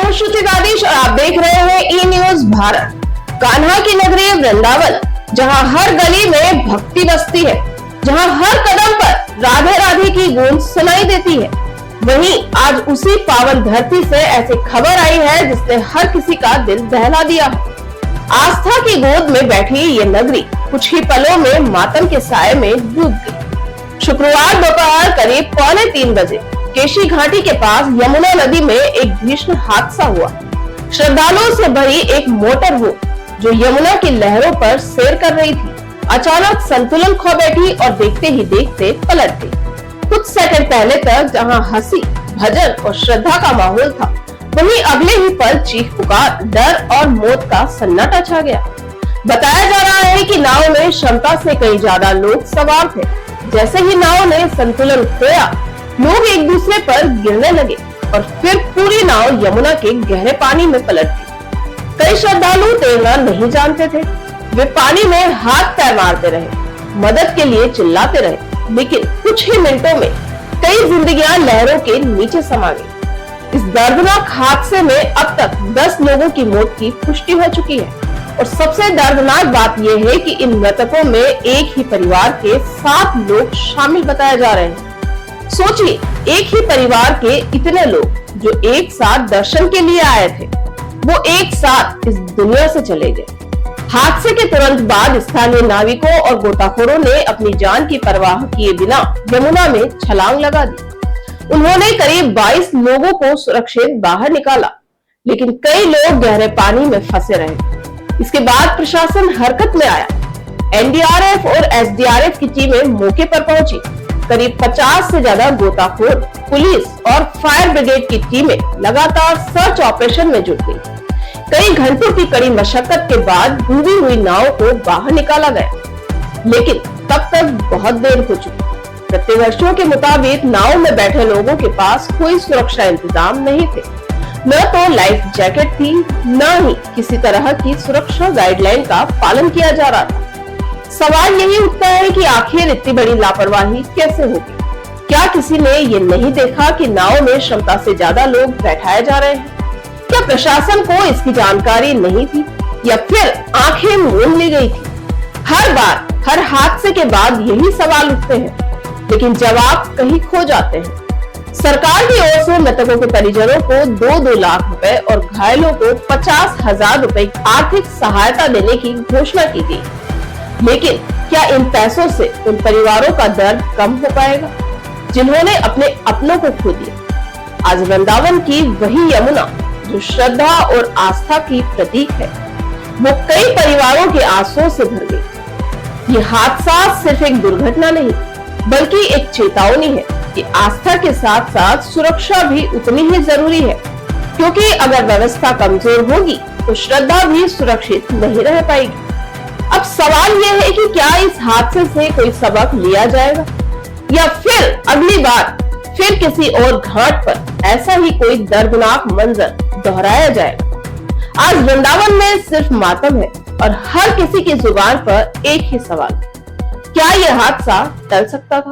मैं श्रुति राधेश और आप देख रहे हैं ई न्यूज भारत। कान्हा की नगरी वृंदावन, जहां हर गली में भक्ति बसती है, जहां हर कदम पर राधे राधे की गूंज सुनाई देती है, वहीं आज उसी पावन धरती से ऐसी खबर आई है जिसने हर किसी का दिल दहला दिया है। आस्था की गोद में बैठी ये नगरी कुछ ही पलों में मातम के साए में डूब गई। शुक्रवार दोपहर करीब 2:45 बजे केशी घाटी के पास यमुना नदी में एक भीषण हादसा हुआ। श्रद्धालुओं से भरी एक मोटर बोट जो यमुना की लहरों पर सैर कर रही थी, अचानक संतुलन खो बैठी और देखते ही देखते पलट गई। कुछ सेकंड पहले तक जहां हंसी, भजन और श्रद्धा का माहौल था, वहीं अगले ही पल चीख पुकार, डर और मौत का सन्नाटा छा गया। बताया जा रहा है कि नाव में क्षमता से कई ज्यादा लोग सवार थे। जैसे ही नाव ने संतुलन खोया, लोग एक दूसरे पर गिरने लगे और फिर पूरी नाव यमुना के गहरे पानी में पलट गई। कई श्रद्धालु तैरना नहीं जानते थे। वे पानी में हाथ पैर मारते रहे, मदद के लिए चिल्लाते रहे, लेकिन कुछ ही मिनटों में कई जिंदगियां लहरों के नीचे समा गई। इस दर्दनाक हादसे में अब तक 10 लोगों की मौत की पुष्टि हो चुकी है और सबसे दर्दनाक बात यह है कि इन मृतकों में एक ही परिवार के 7 लोग शामिल बताए जा रहे हैं। सोचिए, एक ही परिवार के इतने लोग जो एक साथ दर्शन के लिए आए थे, वो एक साथ इस दुनिया से चले गए। हादसे के तुरंत बाद स्थानीय नाविकों और गोताखोरों ने अपनी जान की परवाह किए बिना यमुना में छलांग लगा दी। उन्होंने करीब 22 लोगों को सुरक्षित बाहर निकाला, लेकिन कई लोग गहरे पानी में फंसे रहे। इसके बाद प्रशासन हरकत में आया। एनडीआरएफ और एसडीआरएफ की टीमें मौके पर पहुंची। करीब 50 से ज्यादा गोताखोर, पुलिस और फायर ब्रिगेड की टीमें लगातार सर्च ऑपरेशन में जुट गई। कई घंटों की कड़ी मशक्कत के बाद डूबी हुई नाव को बाहर निकाला गया, लेकिन तब तक बहुत देर हो चुकी। प्रत्यक्षदर्शियों के मुताबिक नाव में बैठे लोगों के पास कोई सुरक्षा इंतजाम नहीं थे। न तो लाइफ जैकेट थी, न ही किसी तरह की सुरक्षा गाइडलाइन का पालन किया जा रहा था। सवाल यही उठता है कि आखिर इतनी बड़ी लापरवाही कैसे होगी? क्या किसी ने ये नहीं देखा कि नाव में क्षमता से ज्यादा लोग बैठाए जा रहे हैं? क्या प्रशासन को इसकी जानकारी नहीं थी या फिर आंखें मूंद ली गई थी? हर बार हर हादसे के बाद यही सवाल उठते हैं, लेकिन जवाब कहीं खो जाते हैं। सरकार की ओर से मृतकों के परिजनों को 2-2 लाख रुपए और घायलों को 50,000 रुपए की आर्थिक सहायता देने की घोषणा की गई, लेकिन क्या इन पैसों से उन परिवारों का दर्द कम हो पाएगा जिन्होंने अपने अपनों को खो दिया? आज वृंदावन की वही यमुना जो श्रद्धा और आस्था की प्रतीक है, वो कई परिवारों के आंसुओं से भर गई। ये हादसा सिर्फ एक दुर्घटना नहीं, बल्कि एक चेतावनी है कि आस्था के साथ साथ सुरक्षा भी उतनी ही जरूरी है, क्योंकि अगर व्यवस्था कमजोर होगी तो श्रद्धा भी सुरक्षित नहीं रह पाएगी। अब सवाल यह है कि क्या इस हादसे से कोई सबक लिया जाएगा या फिर अगली बार फिर किसी और घाट पर ऐसा ही कोई दर्दनाक मंजर दोहराया जाएगा? आज वृंदावन में सिर्फ मातम है और हर किसी की जुबान पर एक ही सवाल, क्या यह हादसा टल सकता था?